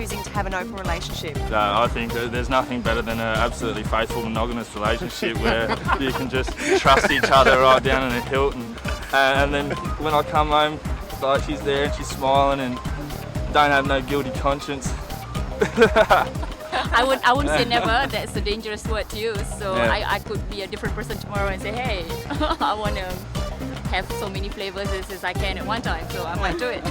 choosing to have an open relationship? I think there's nothing better than an absolutely faithful monogamous relationship where you can just trust each other right down in a hilt, and then when I come home, like, she's there and she's smiling and don't have no guilty conscience. I wouldn't say never. That's a dangerous word to use. So yeah. I could be a different person tomorrow and say, hey, I want to have so many flavors as I can at one time, so I might do it.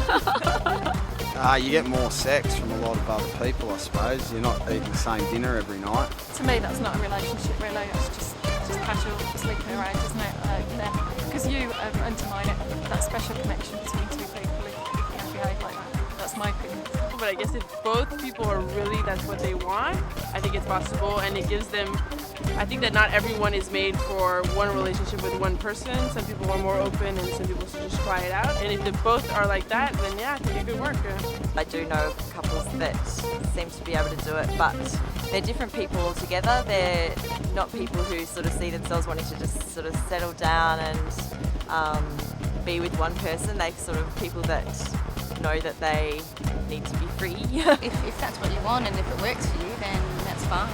You get more sex from a lot of other people, I suppose. You're not eating the same dinner every night. To me, that's not a relationship, really. It's just casual, sleeping around, isn't it? Because you undermine it, that special connection between two people if you don't behave like that. That's my opinion. But I guess if both people are really, that's what they want, I think it's possible, and it gives them, I think that not everyone is made for one relationship with one person. Some people are more open and some people should just try it out. And if they both are like that, then yeah, it can be good work. I do know couples that seem to be able to do it, but they're different people altogether. They're not people who sort of see themselves wanting to just sort of settle down and be with one person. They're sort of people that know that they need to be free. if that's what you want and if it works for you, then that's fine.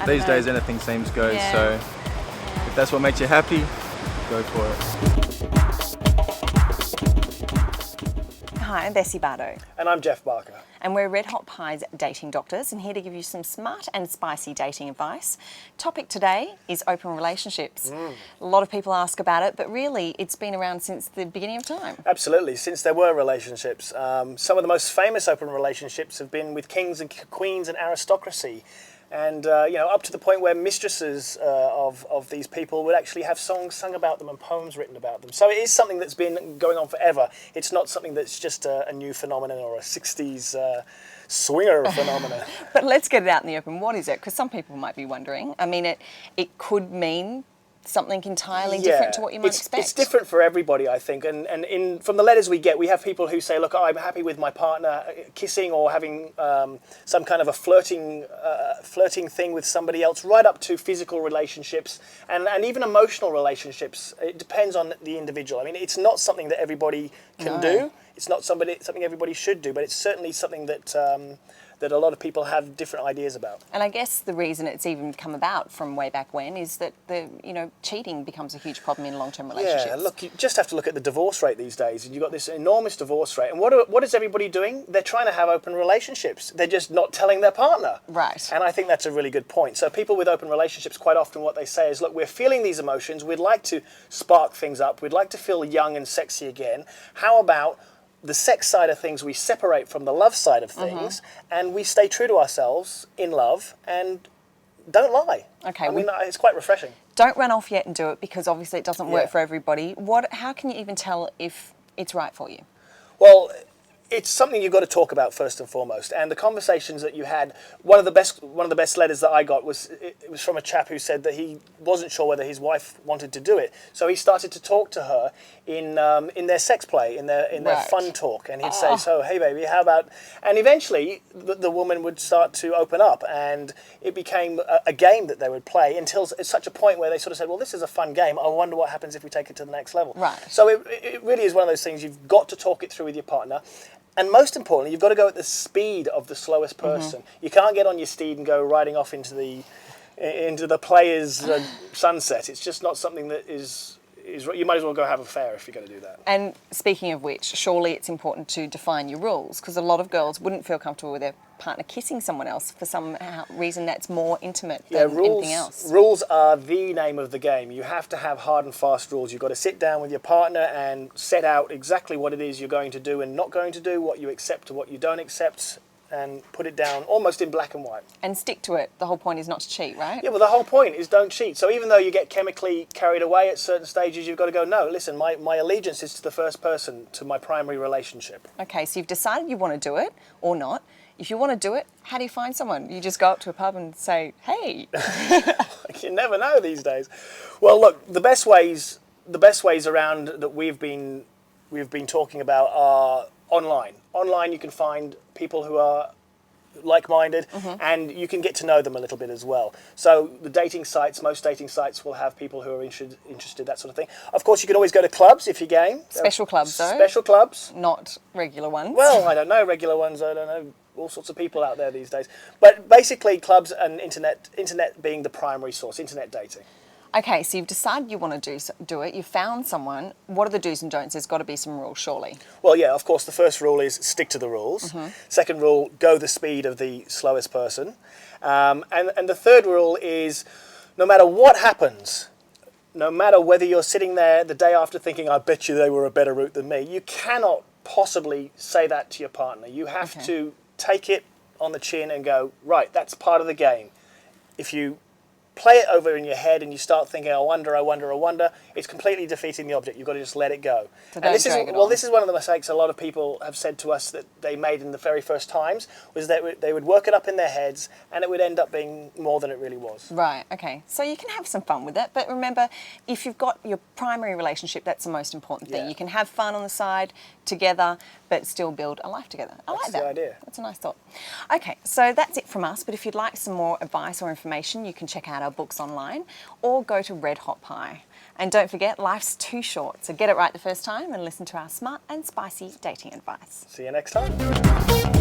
These days anything seems goes, so if that's what makes you happy, go for it. Hi, I'm Bessie Bardot. And I'm Geoff Barker. And we're RedHotPie's dating doctors and here to give you some smart and spicy dating advice. Topic today is open relationships. A lot of people ask about it, but really it's been around since the beginning of time. Absolutely, since there were relationships. Some of the most famous open relationships have been with kings and queens and aristocracy. And, up to the point where mistresses of these people would actually have songs sung about them and poems written about them. So it is something that's been going on forever. It's not something that's just a new phenomenon or a 60s swinger phenomenon. But let's get it out in the open. What is it? Because some people might be wondering. I mean, it could mean something entirely different to what you might expect. It's different for everybody, I think. And from the letters we get, we have people who say, look, I'm happy with my partner kissing or having some kind of a flirting thing with somebody else, right up to physical relationships and even emotional relationships. It depends on the individual. I mean, it's not something that everybody can do. It's not something everybody should do, but it's certainly something that that a lot of people have different ideas about. And I guess the reason it's even come about from way back when is that cheating becomes a huge problem in long-term relationships. Yeah, look, you just have to look at the divorce rate these days, and you've got this enormous divorce rate. And what is everybody doing? They're trying to have open relationships. They're just not telling their partner. Right. And I think that's a really good point. So people with open relationships, quite often what they say is, look, we're feeling these emotions. We'd like to spark things up. We'd like to feel young and sexy again. How about the sex side of things we separate from the love side of things, and we stay true to ourselves in love and don't lie. Okay. I mean, it's quite refreshing. Don't run off yet and do it, because obviously it doesn't work for everybody. How can you even tell if it's right for you? Well, it's something you've got to talk about first and foremost. And the conversations that you had, one of the best letters that I got was from a chap who said that he wasn't sure whether his wife wanted to do it. So he started to talk to her in their sex play, in their fun talk, and he'd say, "So, hey baby, how about?" And eventually, the woman would start to open up, and it became a game that they would play until it's such a point where they sort of said, "Well, this is a fun game. I wonder what happens if we take it to the next level." Right. So it really is one of those things. You've got to talk it through with your partner. And most importantly, you've got to go at the speed of the slowest person. You can't get on your steed and go riding off into the player's sunset. It's just not something that is. You might as well go have a fair if you're going to do that. And speaking of which, surely it's important to define your rules, because a lot of girls wouldn't feel comfortable with their partner kissing someone else for some reason that's more intimate than anything else. Rules are the name of the game. You have to have hard and fast rules. You've got to sit down with your partner and set out exactly what it is you're going to do and not going to do, what you accept and what you don't accept, and put it down almost in black and white. And stick to it. The whole point is not to cheat, right? Yeah, well, the whole point is don't cheat. So even though you get chemically carried away at certain stages, you've got to go, no, listen, my allegiance is to the first person, to my primary relationship. Okay, so you've decided you want to do it or not. If you want to do it, how do you find someone? You just go up to a pub and say, hey. You never know these days. Well, look, the best ways around that we've been talking about are online. Online, you can find people who are like-minded, and you can get to know them a little bit as well. So the dating sites, most dating sites will have people who are interested, that sort of thing. Of course, you can always go to clubs if you're game. Special clubs, though. Special clubs. Not regular ones. Well, I don't know, regular ones, I don't know, all sorts of people out there these days. But basically clubs and internet being the primary source, internet dating. Okay, so you've decided you want to do it. You've found someone. What are the do's and don'ts? There's got to be some rules, surely. Well, yeah, of course, the first rule is stick to the rules. Second rule, go the speed of the slowest person. And the third rule is no matter what happens, no matter whether you're sitting there the day after thinking, I bet you they were a better route than me, you cannot possibly say that to your partner. You have to take it on the chin and go, right, that's part of the game. If you play it over in your head and you start thinking, I wonder, it's completely defeating the object. You've got to just let it go. So and this drag it well, on. this is one of the mistakes a lot of people have said to us that they made in the very first times, was that they would work it up in their heads and it would end up being more than it really was. Right, okay. So you can have some fun with it, but remember, if you've got your primary relationship, that's the most important thing. Yeah. You can have fun on the side together, but still build a life together. I like that. That's the idea. That's a nice thought. Okay, so that's it from us, but if you'd like some more advice or information, you can check out our books online or go to RedHotPie. And don't forget, life's too short, so get it right the first time and listen to our smart and spicy dating advice. See you next time.